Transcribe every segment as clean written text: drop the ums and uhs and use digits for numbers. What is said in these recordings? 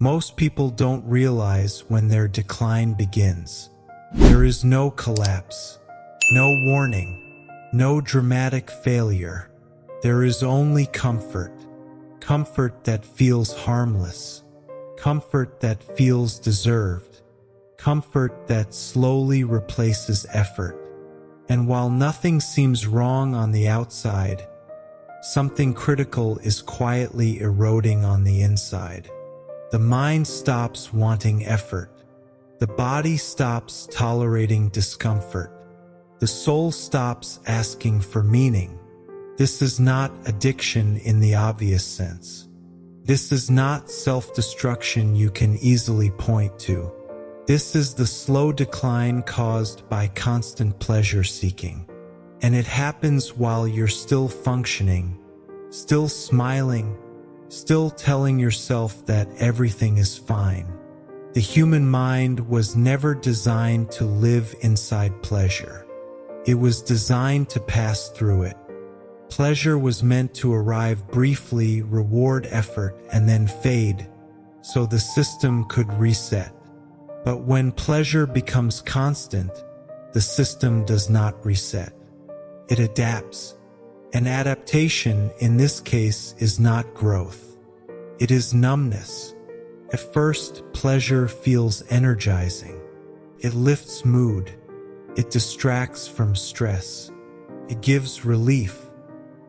Most people don't realize when their decline begins. There is no collapse, no warning, no dramatic failure. There is only comfort. Comfort that feels harmless. Comfort that feels deserved. Comfort that slowly replaces effort. And while nothing seems wrong on the outside, something critical is quietly eroding on the inside. The mind stops wanting effort. The body stops tolerating discomfort. The soul stops asking for meaning. This is not addiction in the obvious sense. This is not self-destruction you can easily point to. This is the slow decline caused by constant pleasure seeking. And it happens while you're still functioning, still smiling, still telling yourself that everything is fine. The human mind was never designed to live inside pleasure. It was designed to pass through it. Pleasure was meant to arrive briefly, reward effort, and then fade, so the system could reset. But when pleasure becomes constant, the system does not reset. It adapts. And adaptation, in this case, is not growth. It is numbness. At first, pleasure feels energizing. It lifts mood. It distracts from stress. It gives relief.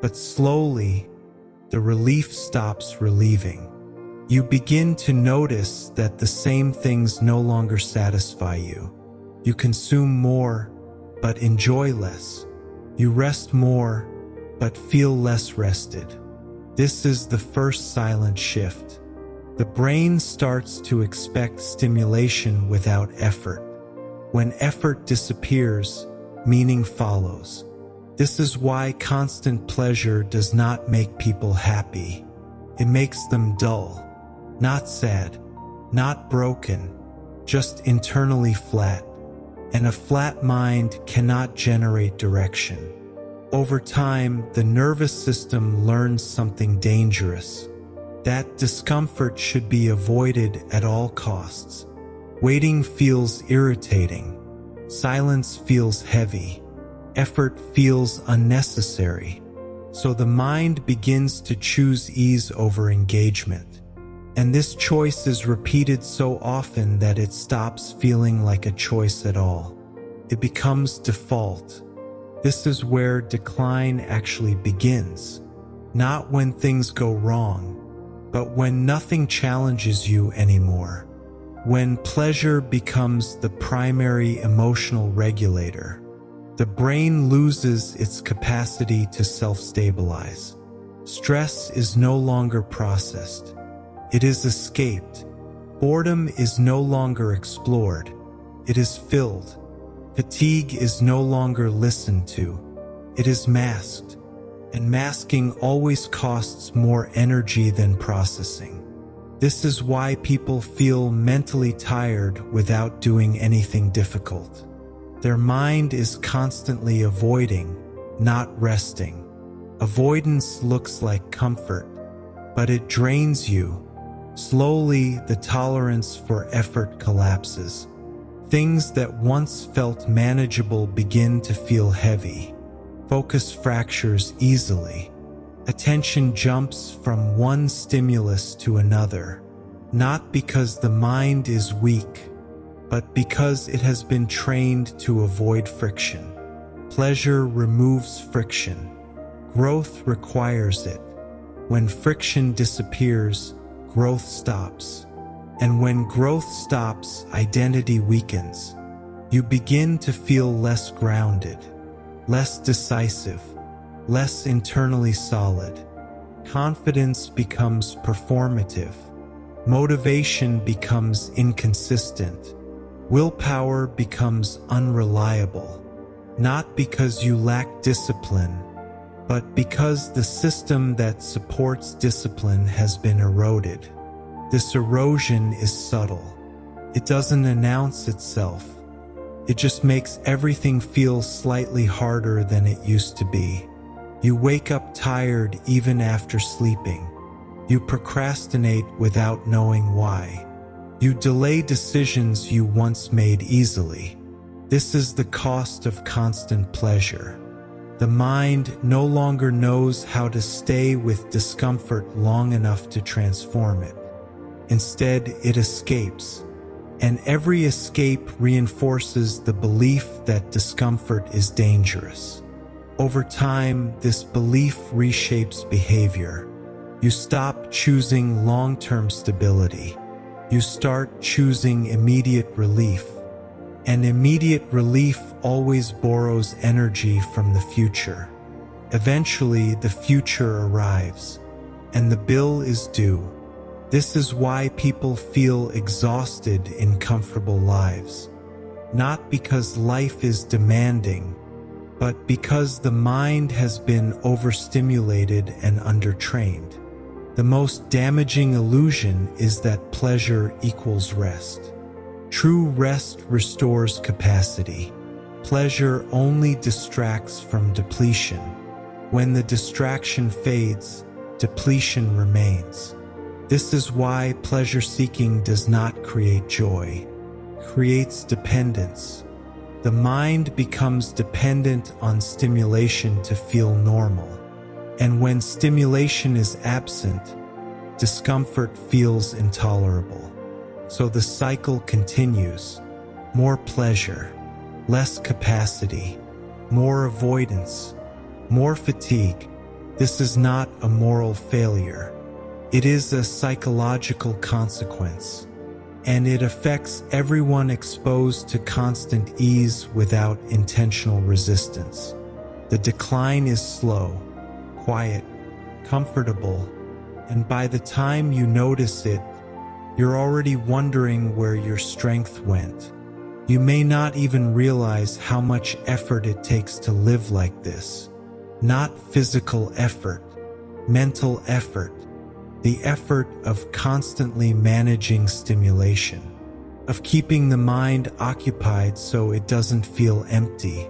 But slowly, the relief stops relieving. You begin to notice that the same things no longer satisfy you. You consume more, but enjoy less. You rest more, but feel less rested. This is the first silent shift. The brain starts to expect stimulation without effort. When effort disappears, meaning follows. This is why constant pleasure does not make people happy. It makes them dull. Not sad, not broken, just internally flat. And a flat mind cannot generate direction. Over time, the nervous system learns something dangerous. That discomfort should be avoided at all costs. Waiting feels irritating. Silence feels heavy. Effort feels unnecessary. So the mind begins to choose ease over engagement. And this choice is repeated so often that it stops feeling like a choice at all. It becomes default. This is where decline actually begins. Not when things go wrong, but when nothing challenges you anymore. When pleasure becomes the primary emotional regulator. The brain loses its capacity to self-stabilize. Stress is no longer processed. It is escaped. Boredom is no longer explored. It is filled. Fatigue is no longer listened to. It is masked. And masking always costs more energy than processing. This is why people feel mentally tired without doing anything difficult. Their mind is constantly avoiding, not resting. Avoidance looks like comfort, but it drains you. Slowly, the tolerance for effort collapses. Things that once felt manageable begin to feel heavy. Focus fractures easily. Attention jumps from one stimulus to another, not because the mind is weak, but because it has been trained to avoid friction. Pleasure removes friction. Growth requires it. When friction disappears, growth stops. And when growth stops, identity weakens. You begin to feel less grounded, less decisive, less internally solid. Confidence becomes performative. Motivation becomes inconsistent. Willpower becomes unreliable. Not because you lack discipline, but because the system that supports discipline has been eroded. This erosion is subtle. It doesn't announce itself. It just makes everything feel slightly harder than it used to be. You wake up tired even after sleeping. You procrastinate without knowing why. You delay decisions you once made easily. This is the cost of constant pleasure. The mind no longer knows how to stay with discomfort long enough to transform it. Instead, it escapes, and every escape reinforces the belief that discomfort is dangerous. Over time, this belief reshapes behavior. You stop choosing long-term stability. You start choosing immediate relief. And immediate relief always borrows energy from the future. Eventually, the future arrives, and the bill is due. This is why people feel exhausted in comfortable lives. Not because life is demanding, but because the mind has been overstimulated and undertrained. The most damaging illusion is that pleasure equals rest. True rest restores capacity. Pleasure only distracts from depletion. When the distraction fades, depletion remains. This is why pleasure-seeking does not create joy. It creates dependence. The mind becomes dependent on stimulation to feel normal. And when stimulation is absent, discomfort feels intolerable. So the cycle continues. More pleasure, less capacity, more avoidance, more fatigue. This is not a moral failure. It is a psychological consequence, and it affects everyone exposed to constant ease without intentional resistance. The decline is slow, quiet, comfortable, and by the time you notice it, you're already wondering where your strength went. You may not even realize how much effort it takes to live like this. Not physical effort, mental effort. The effort of constantly managing stimulation, of keeping the mind occupied so it doesn't feel empty,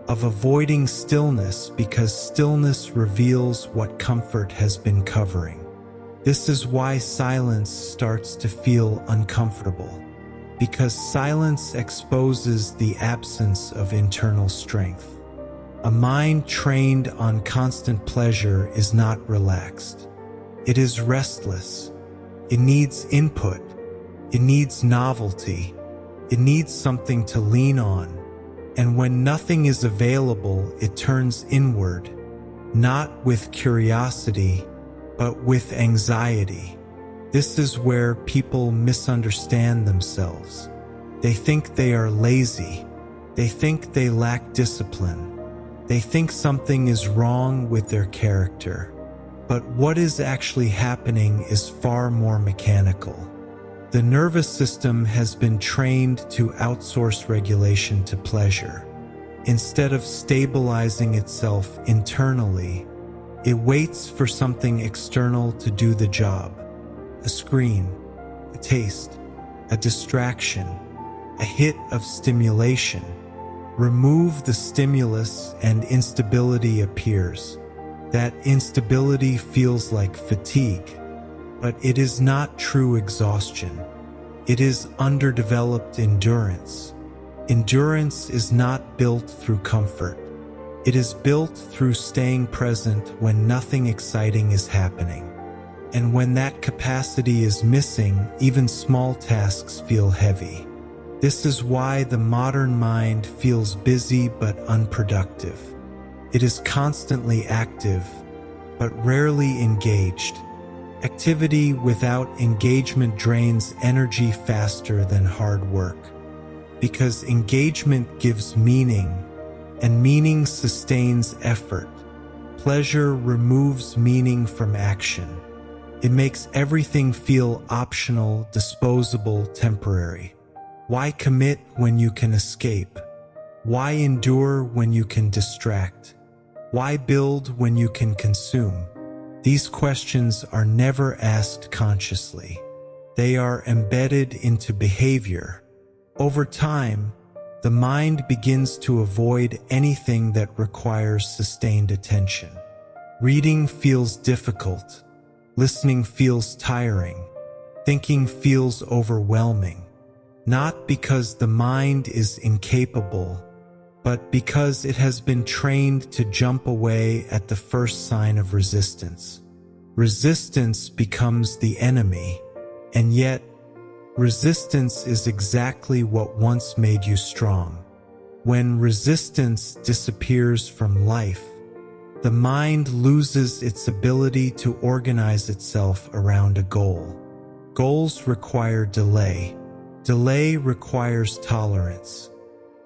of avoiding stillness because stillness reveals what comfort has been covering. This is why silence starts to feel uncomfortable, because silence exposes the absence of internal strength. A mind trained on constant pleasure is not relaxed. It is restless. It needs input. It needs novelty. It needs something to lean on. And when nothing is available, it turns inward, not with curiosity, but with anxiety. This is where people misunderstand themselves. They think they are lazy. They think they lack discipline. They think something is wrong with their character. But what is actually happening is far more mechanical. The nervous system has been trained to outsource regulation to pleasure. Instead of stabilizing itself internally, it waits for something external to do the job. A screen, a taste, a distraction, a hit of stimulation. Remove the stimulus and instability appears. That instability feels like fatigue, but it is not true exhaustion. It is underdeveloped endurance. Endurance is not built through comfort. It is built through staying present when nothing exciting is happening. And when that capacity is missing, even small tasks feel heavy. This is why the modern mind feels busy but unproductive. It is constantly active, but rarely engaged. Activity without engagement drains energy faster than hard work. Because engagement gives meaning, and meaning sustains effort. Pleasure removes meaning from action. It makes everything feel optional, disposable, temporary. Why commit when you can escape? Why endure when you can distract? Why build when you can consume? These questions are never asked consciously. They are embedded into behavior. Over time, the mind begins to avoid anything that requires sustained attention. Reading feels difficult. Listening feels tiring. Thinking feels overwhelming. Not because the mind is incapable, but because it has been trained to jump away at the first sign of resistance. Resistance becomes the enemy, and yet, resistance is exactly what once made you strong. When resistance disappears from life, the mind loses its ability to organize itself around a goal. Goals require delay. Delay requires tolerance.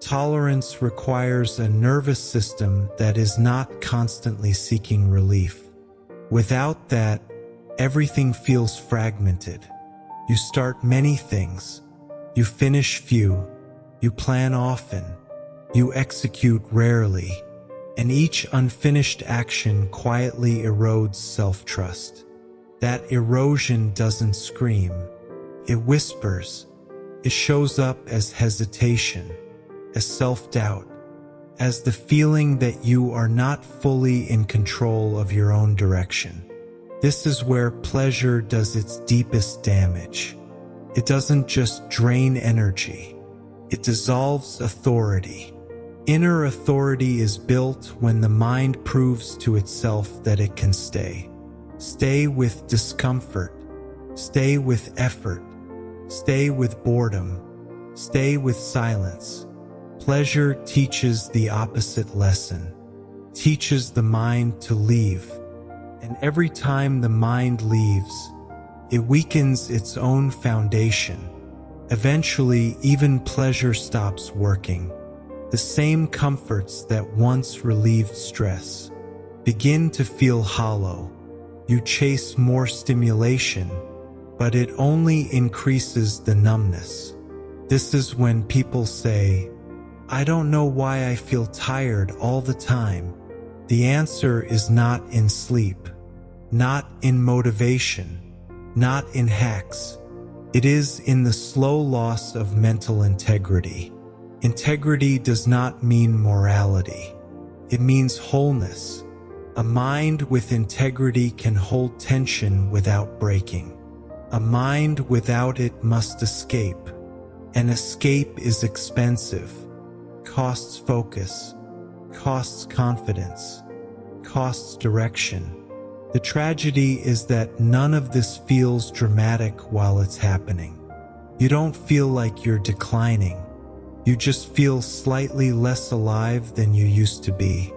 Tolerance requires a nervous system that is not constantly seeking relief. Without that, everything feels fragmented. You start many things. You finish few. You plan often. You execute rarely. And each unfinished action quietly erodes self-trust. That erosion doesn't scream. It whispers. It shows up as hesitation, as self-doubt, as the feeling that you are not fully in control of your own direction. This is where pleasure does its deepest damage. It doesn't just drain energy. It dissolves authority. Inner authority is built when the mind proves to itself that it can stay. Stay with discomfort. Stay with effort. Stay with boredom. Stay with silence. Pleasure teaches the opposite lesson. Teaches the mind to leave. And every time the mind leaves, it weakens its own foundation. Eventually, even pleasure stops working. The same comforts that once relieved stress begin to feel hollow. You chase more stimulation, but it only increases the numbness. This is when people say, "I don't know why I feel tired all the time." The answer is not in sleep, not in motivation, not in hacks. It is in the slow loss of mental integrity. Integrity does not mean morality. It means wholeness. A mind with integrity can hold tension without breaking. A mind without it must escape. And escape is expensive. Costs focus. Costs confidence. Costs direction. The tragedy is that none of this feels dramatic while it's happening. You don't feel like you're declining. You just feel slightly less alive than you used to be.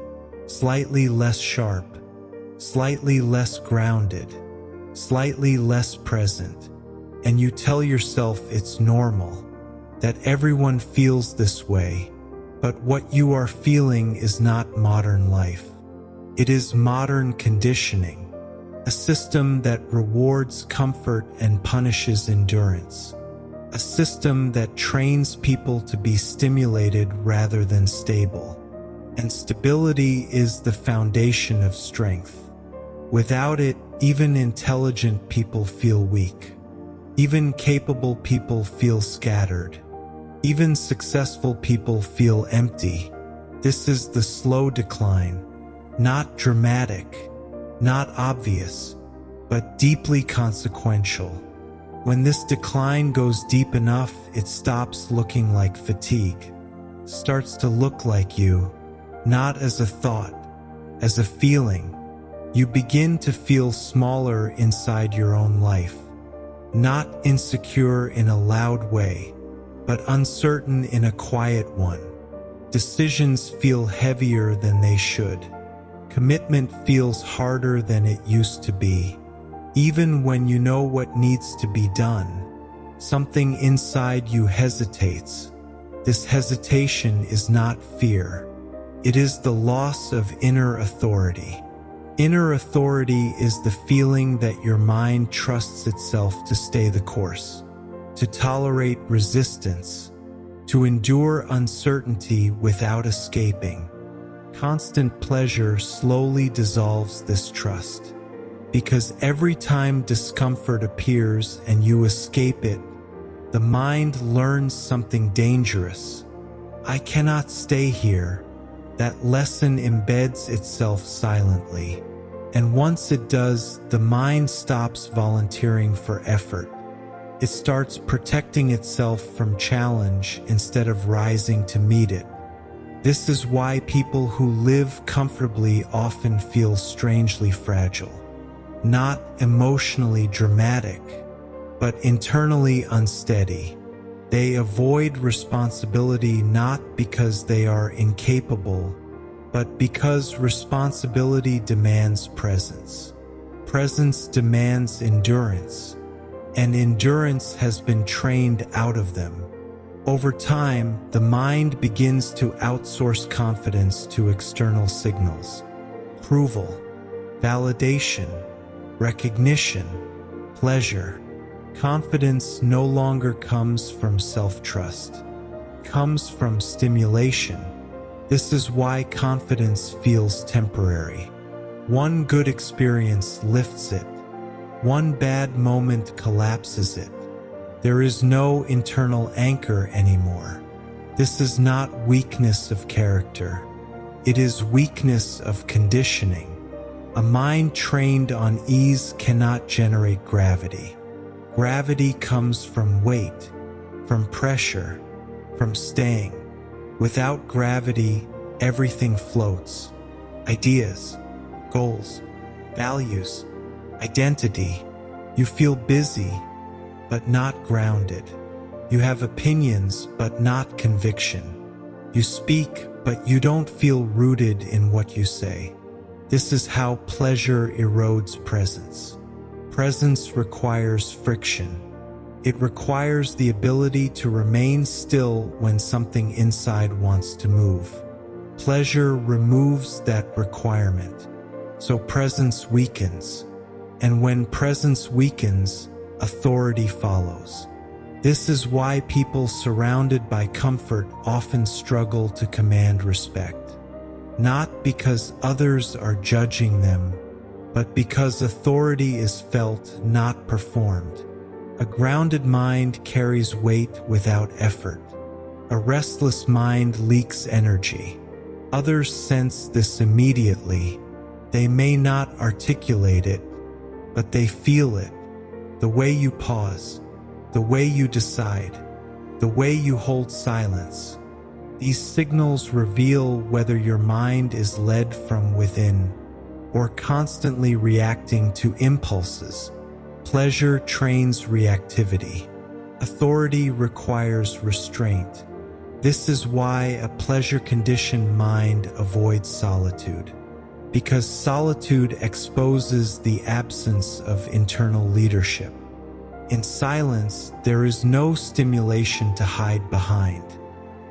Slightly less sharp. Slightly less grounded. Slightly less present. And you tell yourself it's normal, that everyone feels this way. But what you are feeling is not modern life. It is modern conditioning, a system that rewards comfort and punishes endurance, a system that trains people to be stimulated rather than stable. And stability is the foundation of strength. Without it, even intelligent people feel weak. Even capable people feel scattered. Even successful people feel empty. This is the slow decline, not dramatic, not obvious, but deeply consequential. When this decline goes deep enough, it stops looking like fatigue, starts to look like you, not as a thought, as a feeling. You begin to feel smaller inside your own life, not insecure in a loud way, but uncertain in a quiet one. Decisions feel heavier than they should. Commitment feels harder than it used to be. Even when you know what needs to be done, something inside you hesitates. This hesitation is not fear. It is the loss of inner authority. Inner authority is the feeling that your mind trusts itself to stay the course, to tolerate resistance, to endure uncertainty without escaping. Constant pleasure slowly dissolves this trust, because every time discomfort appears and you escape it, the mind learns something dangerous. I cannot stay here. That lesson embeds itself silently. And once it does, the mind stops volunteering for effort. It starts protecting itself from challenge instead of rising to meet it. This is why people who live comfortably often feel strangely fragile. Not emotionally dramatic, but internally unsteady. They avoid responsibility not because they are incapable, but because responsibility demands presence. Presence demands endurance, and endurance has been trained out of them. Over time, the mind begins to outsource confidence to external signals. Approval, validation, recognition, pleasure. Confidence no longer comes from self-trust. It comes from stimulation. This is why confidence feels temporary. One good experience lifts it. One bad moment collapses it. There is no internal anchor anymore. This is not weakness of character. It is weakness of conditioning. A mind trained on ease cannot generate gravity. Gravity comes from weight, from pressure, from staying. Without gravity, everything floats. Ideas, goals, values, identity. You feel busy, but not grounded. You have opinions, but not conviction. You speak, but you don't feel rooted in what you say. This is how pleasure erodes presence. Presence requires friction. It requires the ability to remain still when something inside wants to move. Pleasure removes that requirement, so presence weakens. And when presence weakens, authority follows. This is why people surrounded by comfort often struggle to command respect. Not because others are judging them, but because authority is felt, not performed. A grounded mind carries weight without effort. A restless mind leaks energy. Others sense this immediately. They may not articulate it, but they feel it. The way you pause, the way you decide, the way you hold silence. These signals reveal whether your mind is led from within or constantly reacting to impulses. Pleasure trains reactivity. Authority requires restraint. This is why a pleasure-conditioned mind avoids solitude, because solitude exposes the absence of internal leadership. In silence, there is no stimulation to hide behind,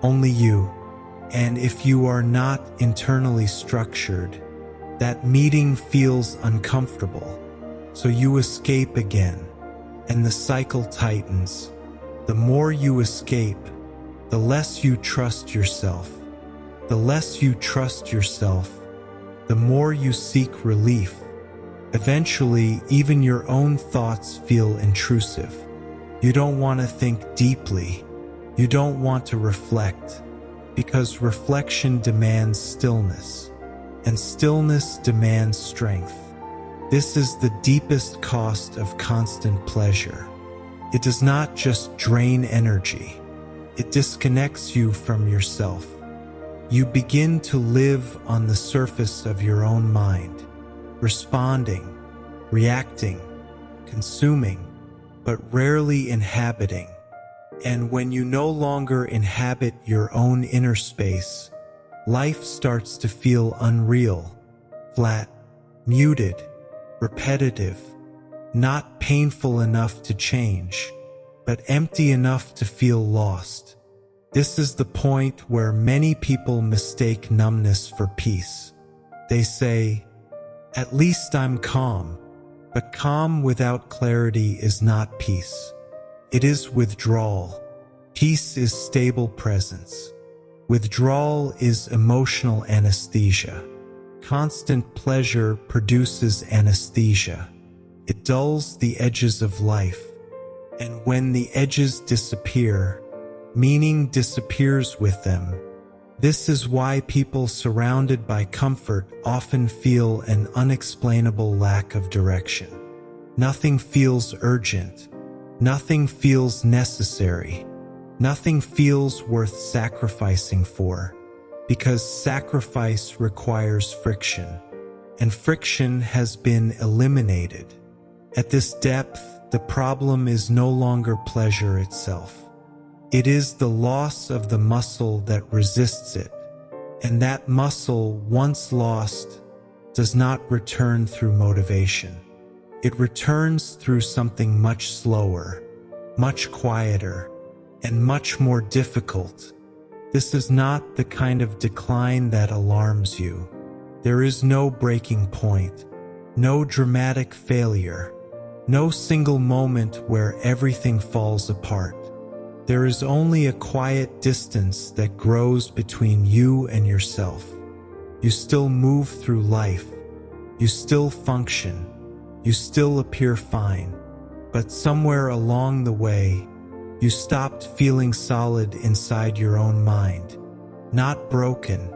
only you. And if you are not internally structured, that meeting feels uncomfortable, so you escape again, and the cycle tightens. The more you escape, the less you trust yourself. The less you trust yourself, the more you seek relief. Eventually, even your own thoughts feel intrusive. You don't want to think deeply. You don't want to reflect, because reflection demands stillness, and stillness demands strength. This is the deepest cost of constant pleasure. It does not just drain energy, it disconnects you from yourself. You begin to live on the surface of your own mind, responding, reacting, consuming, but rarely inhabiting. And when you no longer inhabit your own inner space, life starts to feel unreal, flat, muted, repetitive, not painful enough to change, but empty enough to feel lost. This is the point where many people mistake numbness for peace. They say, "At least I'm calm," but calm without clarity is not peace. It is withdrawal. Peace is stable presence. Withdrawal is emotional anesthesia. Constant pleasure produces anesthesia. It dulls the edges of life. And when the edges disappear, meaning disappears with them. This is why people surrounded by comfort often feel an unexplainable lack of direction. Nothing feels urgent. Nothing feels necessary. Nothing feels worth sacrificing for, because sacrifice requires friction, and friction has been eliminated. At this depth, the problem is no longer pleasure itself. It is the loss of the muscle that resists it, and that muscle, once lost, does not return through motivation. It returns through something much slower, much quieter, and much more difficult. This is not the kind of decline that alarms you. There is no breaking point, no dramatic failure, no single moment where everything falls apart. There is only a quiet distance that grows between you and yourself. You still move through life. You still function. You still appear fine. But somewhere along the way, you stopped feeling solid inside your own mind. Not broken,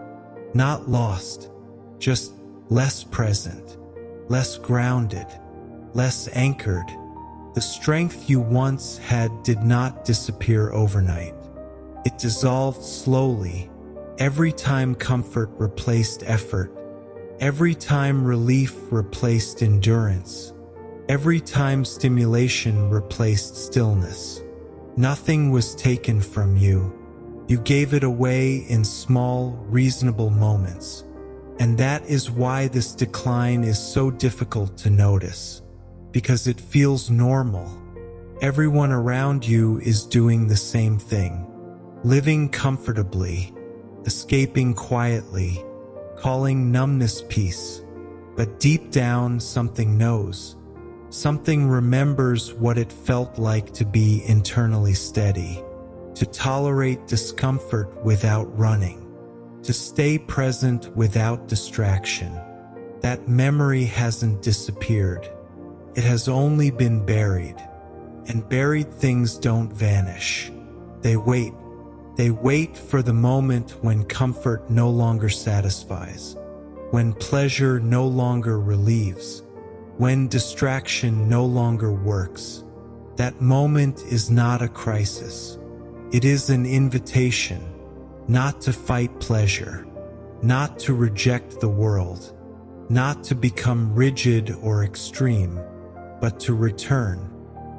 not lost, just less present, less grounded, less anchored. The strength you once had did not disappear overnight. It dissolved slowly, every time comfort replaced effort, every time relief replaced endurance, every time stimulation replaced stillness. Nothing was taken from you. You gave it away in small, reasonable moments. And that is why this decline is so difficult to notice. Because it feels normal. Everyone around you is doing the same thing. Living comfortably, escaping quietly, calling numbness peace. But deep down, something knows. Something remembers what it felt like to be internally steady, to tolerate discomfort without running, to stay present without distraction. That memory hasn't disappeared. It has only been buried, and buried things don't vanish. They wait. They wait for the moment when comfort no longer satisfies, when pleasure no longer relieves, when distraction no longer works. That moment is not a crisis. It is an invitation, not to fight pleasure, not to reject the world, not to become rigid or extreme, but to return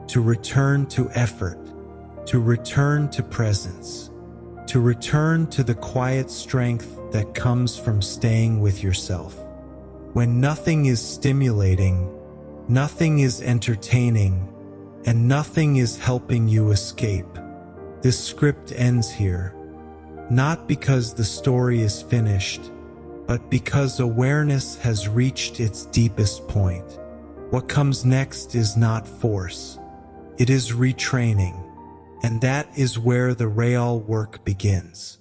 to effort, to return to presence, to return to the quiet strength that comes from staying with yourself. When nothing is stimulating, nothing is entertaining, and nothing is helping you escape, this script ends here. Not because the story is finished, but because awareness has reached its deepest point. What comes next is not force. It is retraining, and that is where the real work begins.